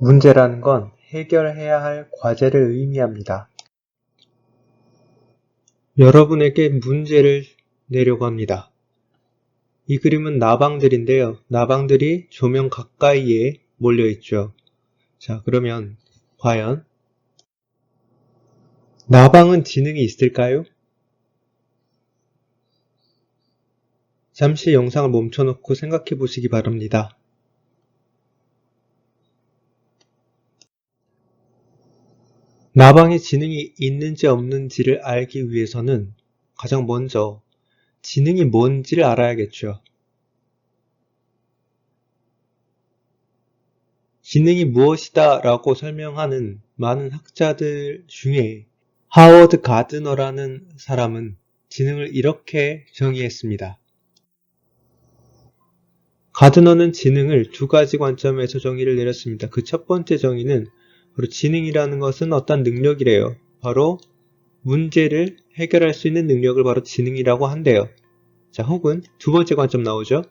문제라는 건 해결해야 할 과제를 의미합니다. 여러분에게 문제를 내려고 합니다. 이 그림은 나방들인데요. 나방들이 조명 가까이에 몰려있죠. 자, 그러면 과연 나방은 지능이 있을까요? 잠시 영상을 멈춰놓고 생각해 보시기 바랍니다. 나방이 지능이 있는지 없는지를 알기 위해서는 가장 먼저 지능이 뭔지를 알아야겠죠. 지능이 무엇이다 라고 설명하는 많은 학자들 중에 하워드 가드너라는 사람은 지능을 이렇게 정의했습니다. 가드너는 지능을 두 가지 관점에서 정의를 내렸습니다. 그 첫 번째 정의는 바로 지능이라는 것은 어떤 능력이래요. 바로 문제를 해결할 수 있는 능력을 바로 지능이라고 한대요. 자, 혹은 두 번째 관점 나오죠.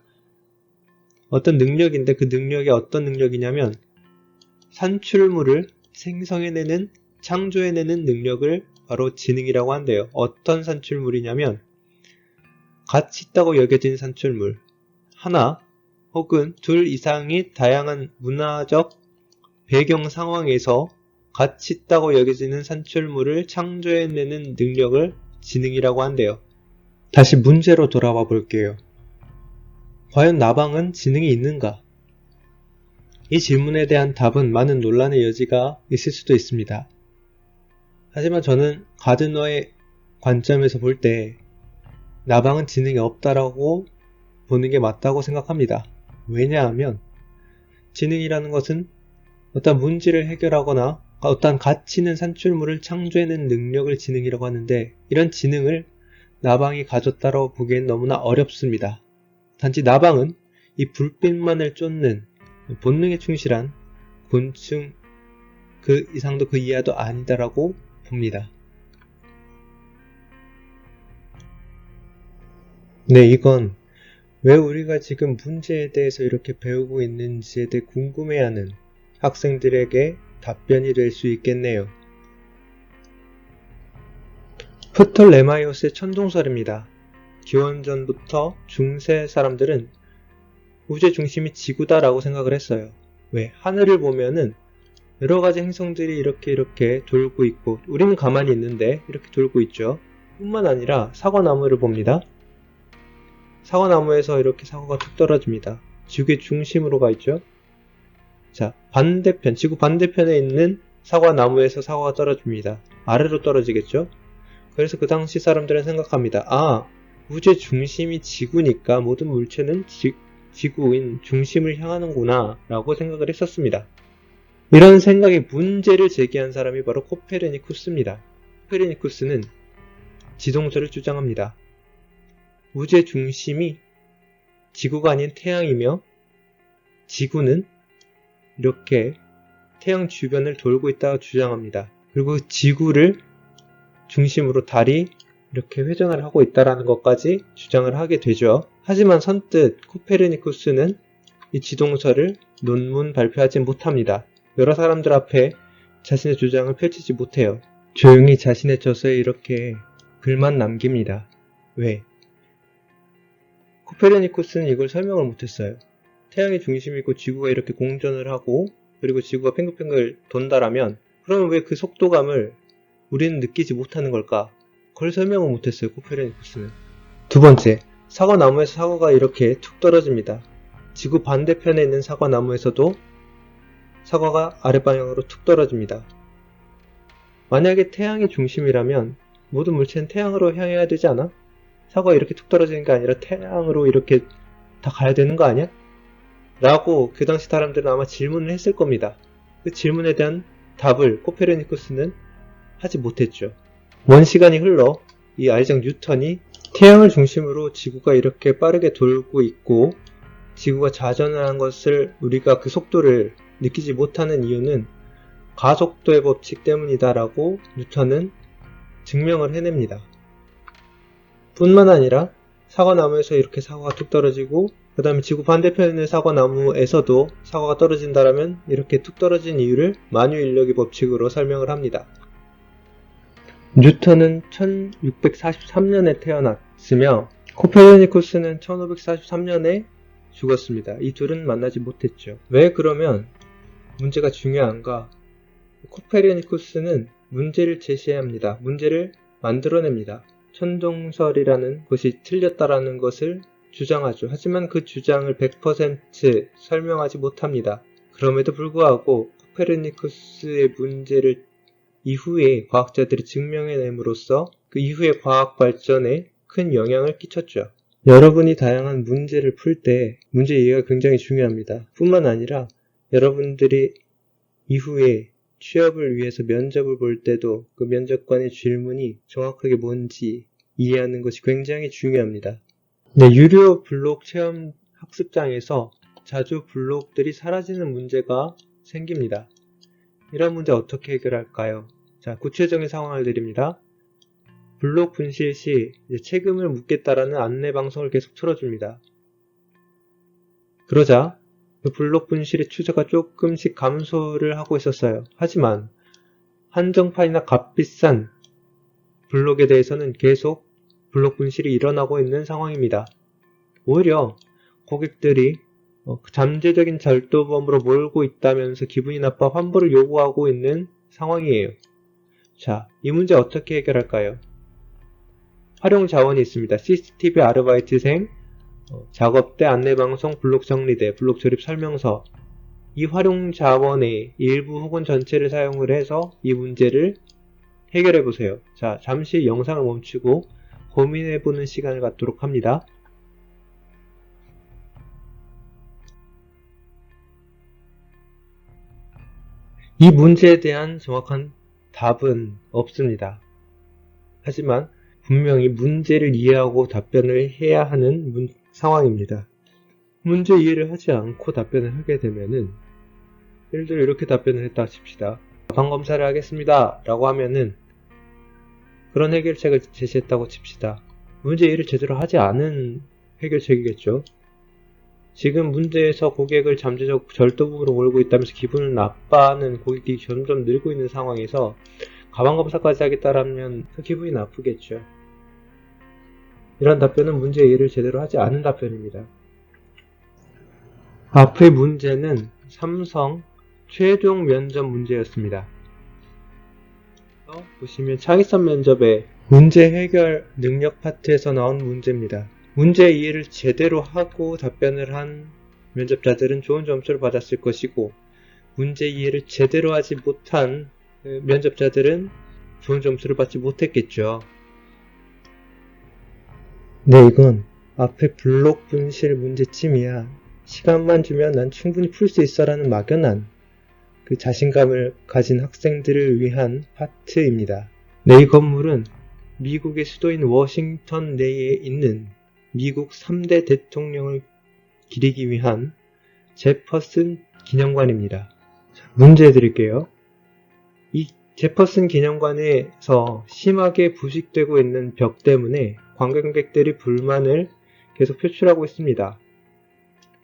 어떤 능력인데 그 능력이 어떤 능력이냐면 산출물을 생성해내는, 창조해내는 능력을 바로 지능이라고 한대요. 어떤 산출물이냐면 가치 있다고 여겨진 산출물, 하나 혹은 둘 이상의 다양한 문화적 배경 상황에서 가치 있다고 여겨지는 산출물을 창조해내는 능력을 지능이라고 한대요. 다시 문제로 돌아와 볼게요. 과연 나방은 지능이 있는가? 이 질문에 대한 답은 많은 논란의 여지가 있을 수도 있습니다. 하지만 저는 가드너의 관점에서 볼 때 나방은 지능이 없다라고 보는 게 맞다고 생각합니다. 왜냐하면 지능이라는 것은 어떤 문제를 해결하거나 어떤 가치 있는 산출물을 창조해내는 능력을 지능이라고 하는데 이런 지능을 나방이 가졌다고 보기엔 너무나 어렵습니다. 단지 나방은 이 불빛만을 쫓는 본능에 충실한 곤충 그 이상도 그 이하도 아니다라고 봅니다. 네, 이건 왜 우리가 지금 문제에 대해서 이렇게 배우고 있는지에 대해 궁금해하는 학생들에게 답변이 될 수 있겠네요. 프톨레마이오스의 천동설입니다. 기원전부터 중세 사람들은 우주의 중심이 지구다라고 생각을 했어요. 왜? 하늘을 보면은 여러가지 행성들이 이렇게 돌고 있고 우리는 가만히 있는데 이렇게 돌고 있죠. 뿐만 아니라 사과나무를 봅니다. 사과나무에서 이렇게 사과가 툭 떨어집니다. 지구의 중심으로 가 있죠. 자, 반대편, 지구 반대편에 있는 사과나무에서 사과가 떨어집니다. 아래로 떨어지겠죠? 그래서 그 당시 사람들은 생각합니다. 아, 우주의 중심이 지구니까 모든 물체는 지구인 중심을 향하는구나 라고 생각을 했었습니다. 이런 생각에 문제를 제기한 사람이 바로 코페르니쿠스입니다. 코페르니쿠스는 지동설을 주장합니다. 우주의 중심이 지구가 아닌 태양이며 지구는 이렇게 태양 주변을 돌고 있다고 주장합니다. 그리고 지구를 중심으로 달이 이렇게 회전을 하고 있다는 것까지 주장을 하게 되죠. 하지만 선뜻 코페르니쿠스는 이 지동설을 논문 발표하지 못합니다. 여러 사람들 앞에 자신의 주장을 펼치지 못해요. 조용히 자신의 저서에 이렇게 글만 남깁니다. 왜? 코페르니쿠스는 이걸 설명을 못했어요. 태양이 중심이고 지구가 이렇게 공전을 하고 그리고 지구가 팽글팽글 돈다라면 그러면 왜 그 속도감을 우리는 느끼지 못하는 걸까? 그걸 설명을 못했어요. 코페르니쿠스는. 두 번째, 사과나무에서 사과가 이렇게 툭 떨어집니다. 지구 반대편에 있는 사과나무에서도 사과가 아랫방향으로 툭 떨어집니다. 만약에 태양이 중심이라면 모든 물체는 태양으로 향해야 되지 않아? 사과가 이렇게 툭 떨어지는 게 아니라 태양으로 이렇게 다 가야 되는 거 아니야? 라고 그 당시 사람들은 아마 질문을 했을 겁니다. 그 질문에 대한 답을 코페르니쿠스는 하지 못했죠. 먼 시간이 흘러 이 아이작 뉴턴이 태양을 중심으로 지구가 이렇게 빠르게 돌고 있고 지구가 자전을 한 것을 우리가 그 속도를 느끼지 못하는 이유는 가속도의 법칙 때문이다 라고 뉴턴은 증명을 해냅니다. 뿐만 아니라 사과나무에서 이렇게 사과가 툭 떨어지고 그 다음에 지구 반대편의 사과나무에서도 사과가 떨어진다라면 이렇게 툭 떨어진 이유를 만유인력의 법칙으로 설명을 합니다. 뉴턴은 1643년에 태어났으며 코페르니쿠스는 1543년에 죽었습니다. 이 둘은 만나지 못했죠. 왜 그러면 문제가 중요한가? 코페르니쿠스는 문제를 제시합니다. 문제를 만들어냅니다. 천동설이라는 것이 틀렸다라는 것을 주장하죠. 하지만 그 주장을 100% 설명하지 못합니다. 그럼에도 불구하고 코페르니쿠스의 문제를 이후에 과학자들이 증명해냄으로써 그 이후의 과학 발전에 큰 영향을 끼쳤죠. 여러분이 다양한 문제를 풀 때 문제 이해가 굉장히 중요합니다. 뿐만 아니라 여러분들이 이후에 취업을 위해서 면접을 볼 때도 그 면접관의 질문이 정확하게 뭔지 이해하는 것이 굉장히 중요합니다. 네, 유료 블록 체험 학습장에서 자주 블록들이 사라지는 문제가 생깁니다. 이런 문제 어떻게 해결할까요? 자, 구체적인 상황을 드립니다. 블록 분실 시 책임을 묻겠다라는 안내 방송을 계속 틀어줍니다. 그러자 그 블록 분실의 추세가 조금씩 감소를 하고 있었어요. 하지만 한정판이나 값비싼 블록에 대해서는 계속 블록 분실이 일어나고 있는 상황입니다. 오히려 고객들이 잠재적인 절도범으로 몰고 있다면서 기분이 나빠 환불을 요구하고 있는 상황이에요. 자, 이 문제 어떻게 해결할까요? 활용 자원이 있습니다. CCTV 아르바이트생, 작업대, 안내방송, 블록 정리대, 블록 조립 설명서. 이 활용 자원의 일부 혹은 전체를 사용을 해서 이 문제를 해결해 보세요. 자, 잠시 영상을 멈추고 고민해 보는 시간을 갖도록 합니다. 이 문제에 대한 정확한 답은 없습니다. 하지만 분명히 문제를 이해하고 답변을 해야 하는 상황입니다. 문제 이해를 하지 않고 답변을 하게 되면은 예를 들어 이렇게 답변을 했다 칩시다. 방검사를 하겠습니다 라고 하면은 그런 해결책을 제시했다고 칩시다. 문제 이해를 제대로 하지 않은 해결책이겠죠. 지금 문제에서 고객을 잠재적 절도범으로 몰고 있다면서 기분을 나빠하는 고객이 점점 늘고 있는 상황에서 가방검사까지 하겠다라면 그 기분이 나쁘겠죠. 이런 답변은 문제 이해를 제대로 하지 않은 답변입니다. 앞의 문제는 삼성 최종 면접 문제였습니다. 보시면 창의성 면접의 문제 해결 능력 파트에서 나온 문제입니다. 문제 이해를 제대로 하고 답변을 한 면접자들은 좋은 점수를 받았을 것이고 문제 이해를 제대로 하지 못한 면접자들은 좋은 점수를 받지 못했겠죠. 네, 이건 앞에 블록 분실 문제쯤이야. 시간만 주면 난 충분히 풀 수 있어 라는 막연한 그 자신감을 가진 학생들을 위한 파트입니다. 네, 이 건물은 미국의 수도인 워싱턴 내에 있는 미국 3대 대통령을 기리기 위한 제퍼슨 기념관입니다. 문제 드릴게요. 이 제퍼슨 기념관에서 심하게 부식되고 있는 벽 때문에 관광객들이 불만을 계속 표출하고 있습니다.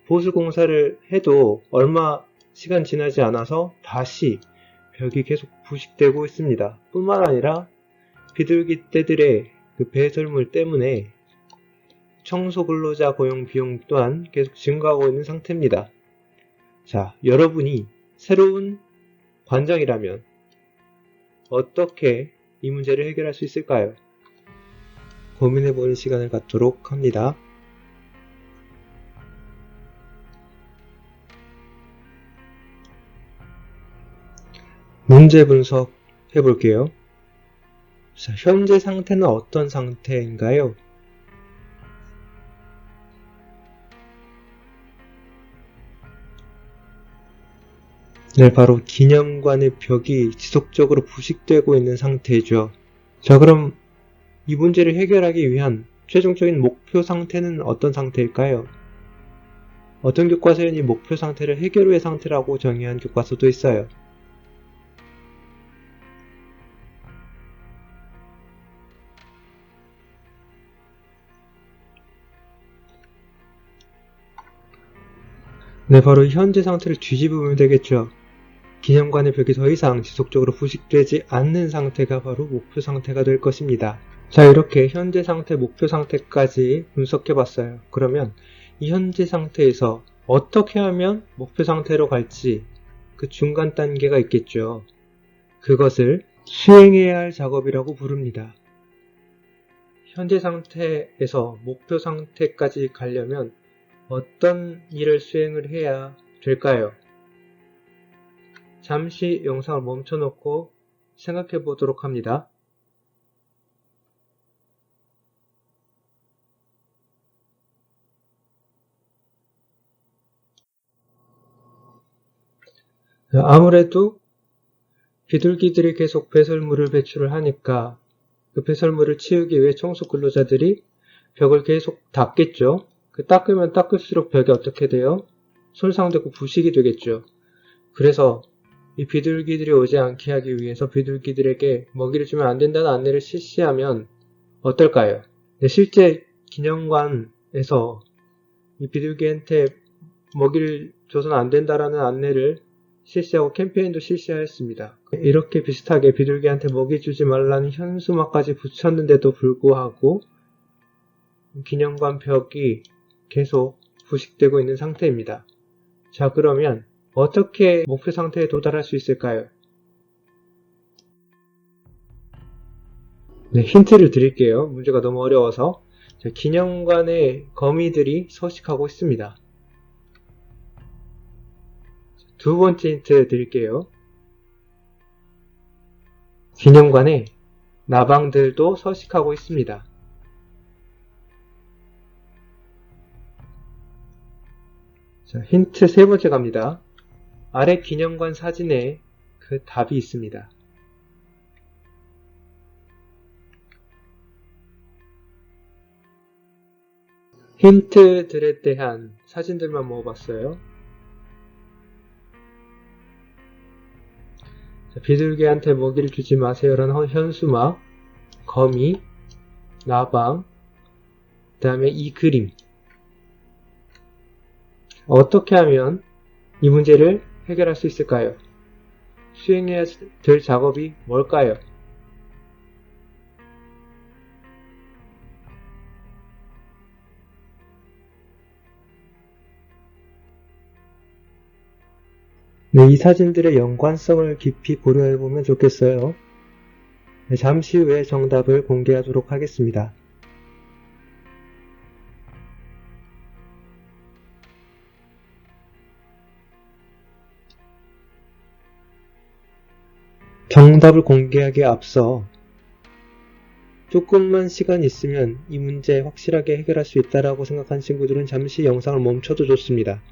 보수 공사를 해도 얼마 시간 지나지 않아서 다시 벽이 계속 부식되고 있습니다. 뿐만 아니라 비둘기 떼들의 그 배설물 때문에 청소 근로자 고용 비용 또한 계속 증가하고 있는 상태입니다. 자, 여러분이 새로운 관장이라면 어떻게 이 문제를 해결할 수 있을까요? 고민해보는 시간을 갖도록 합니다. 문제 분석해 볼게요. 자, 현재 상태는 어떤 상태인가요? 네, 바로 기념관의 벽이 지속적으로 부식되고 있는 상태죠. 자, 그럼 이 문제를 해결하기 위한 최종적인 목표 상태는 어떤 상태일까요? 어떤 교과서에는 이 목표 상태를 해결 후의 상태라고 정의한 교과서도 있어요. 네, 바로 현재 상태를 뒤집으면 되겠죠. 기념관의 벽이 더 이상 지속적으로 부식되지 않는 상태가 바로 목표 상태가 될 것입니다. 자, 이렇게 현재 상태, 목표 상태까지 분석해봤어요. 그러면 이 현재 상태에서 어떻게 하면 목표 상태로 갈지 그 중간 단계가 있겠죠. 그것을 수행해야 할 작업이라고 부릅니다. 현재 상태에서 목표 상태까지 가려면 어떤 일을 수행을 해야 될까요? 잠시 영상을 멈춰놓고 생각해 보도록 합니다. 아무래도 비둘기들이 계속 배설물을 배출을 하니까 그 배설물을 치우기 위해 청소 근로자들이 벽을 계속 닦겠죠. 닦으면 닦을수록 벽이 어떻게 돼요? 손상되고 부식이 되겠죠. 그래서 이 비둘기들이 오지 않게 하기 위해서 비둘기들에게 먹이를 주면 안 된다는 안내를 실시하면 어떨까요? 네, 실제 기념관에서 이 비둘기한테 먹이를 줘서는 안 된다라는 안내를 실시하고 캠페인도 실시하였습니다. 이렇게 비슷하게 비둘기한테 먹이 주지 말라는 현수막까지 붙였는데도 불구하고 기념관 벽이 계속 부식되고 있는 상태입니다. 자, 그러면 어떻게 목표 상태에 도달할 수 있을까요? 네, 힌트를 드릴게요. 문제가 너무 어려워서. 자, 기념관에 거미들이 서식하고 있습니다. 두 번째 힌트 드릴게요. 기념관에 나방들도 서식하고 있습니다. 자, 힌트 세 번째 갑니다. 아래 기념관 사진에 그 답이 있습니다. 힌트들에 대한 사진들만 모아봤어요. 자, 비둘기한테 먹이를 주지 마세요라는 현수막, 거미, 나방, 그 다음에 이 그림. 어떻게 하면 이 문제를 해결할 수 있을까요? 수행해야 될 작업이 뭘까요? 네, 이 사진들의 연관성을 깊이 고려해보면 좋겠어요. 네, 잠시 후에 정답을 공개하도록 하겠습니다. 정답을 공개하기에 앞서 조금만 시간이 있으면 이 문제 확실하게 해결할 수 있다고 생각한 친구들은 잠시 영상을 멈춰도 좋습니다.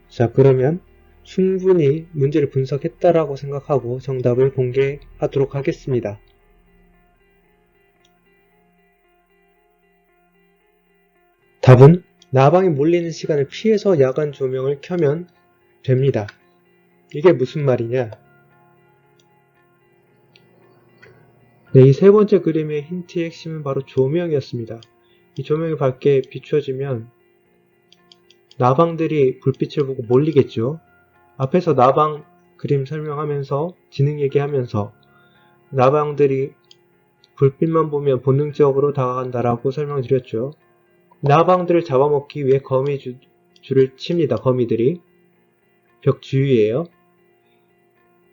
자, 그러면 충분히 문제를 분석했다라고 생각하고 정답을 공개하도록 하겠습니다. 답은 나방이 몰리는 시간을 피해서 야간 조명을 켜면 됩니다. 이게 무슨 말이냐? 네, 이 세 번째 그림의 힌트의 핵심은 바로 조명이었습니다. 이 조명이 밝게 비춰지면 나방들이 불빛을 보고 몰리겠죠. 앞에서 나방 그림 설명하면서 지능 얘기하면서 나방들이 불빛만 보면 본능적으로 다가간다라고 설명드렸죠. 나방들을 잡아먹기 위해 거미줄을 칩니다. 거미들이 벽 주위에요.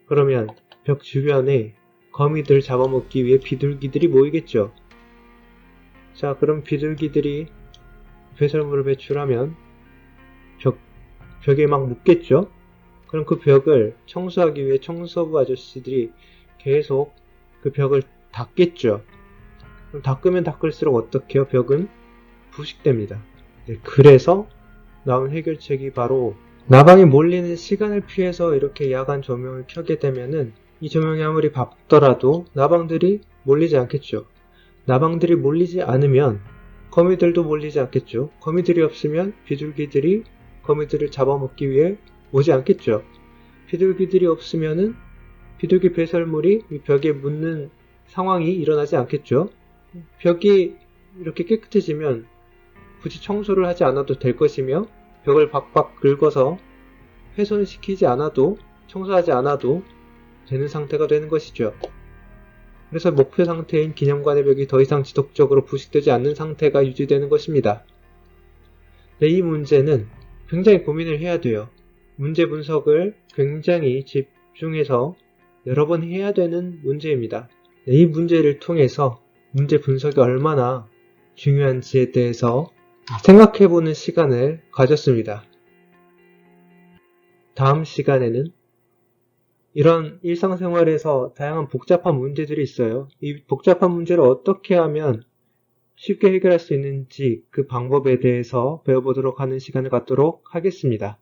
그러면 벽 주변에 거미들을 잡아먹기 위해 비둘기들이 모이겠죠. 자, 그럼 비둘기들이 배설물을 배출하면 벽에 막 묻겠죠. 그럼 그 벽을 청소하기 위해 청소부 아저씨들이 계속 그 벽을 닦겠죠. 그럼 닦으면 닦을수록 어떻게 해요? 벽은 부식됩니다. 네, 그래서 나온 해결책이 바로 나방이 몰리는 시간을 피해서 이렇게 야간 조명을 켜게 되면은 이 조명이 아무리 밝더라도 나방들이 몰리지 않겠죠. 나방들이 몰리지 않으면 거미들도 몰리지 않겠죠. 거미들이 없으면 비둘기들이 거미들을 잡아먹기 위해 오지 않겠죠. 비둘기들이 없으면은 비둘기 배설물이 이 벽에 묻는 상황이 일어나지 않겠죠. 벽이 이렇게 깨끗해지면 굳이 청소를 하지 않아도 될 것이며 벽을 박박 긁어서 훼손시키지 않아도 청소하지 않아도 되는 상태가 되는 것이죠. 그래서 목표 상태인 기념관의 벽이 더 이상 지속적으로 부식되지 않는 상태가 유지되는 것입니다. 네, 이 문제는 굉장히 고민을 해야 돼요. 문제 분석을 굉장히 집중해서 여러 번 해야 되는 문제입니다. 네, 이 문제를 통해서 문제 분석이 얼마나 중요한지에 대해서 생각해보는 시간을 가졌습니다. 다음 시간에는 이런 일상생활에서 다양한 복잡한 문제들이 있어요. 이 복잡한 문제를 어떻게 하면 쉽게 해결할 수 있는지 그 방법에 대해서 배워보도록 하는 시간을 갖도록 하겠습니다.